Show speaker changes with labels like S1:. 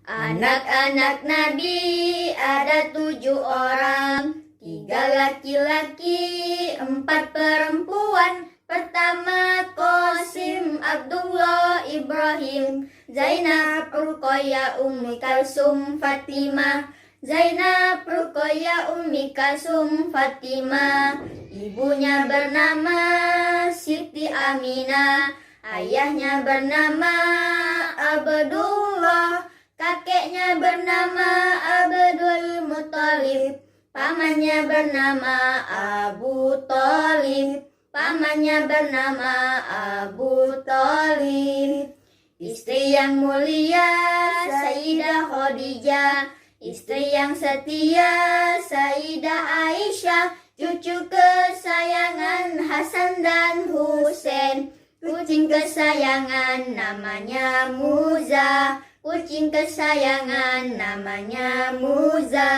S1: Anak-anak Nabi ada 7 orang, 3 laki-laki, 4 perempuan. Pertama Qasim, Abdullah, Ibrahim, Zainab, Ruqayyah, Ummi Kalsum, Fatimah. Zainab, Ruqayyah, Ummi Kalsum, Fatimah. Ibunya bernama Siti Aminah, ayahnya bernama Abdullah, kakeknya bernama Abdul Muthalib, pamannya bernama Abu Thalib, pamannya bernama Abu Thalib. Istri yang mulia Sayyidah Khadijah, istri yang setia Sayyidah Aisyah, cucu kesayangan Hasan dan Husain, kucing kesayangan namanya Muza, kucing kesayangan namanya Muza.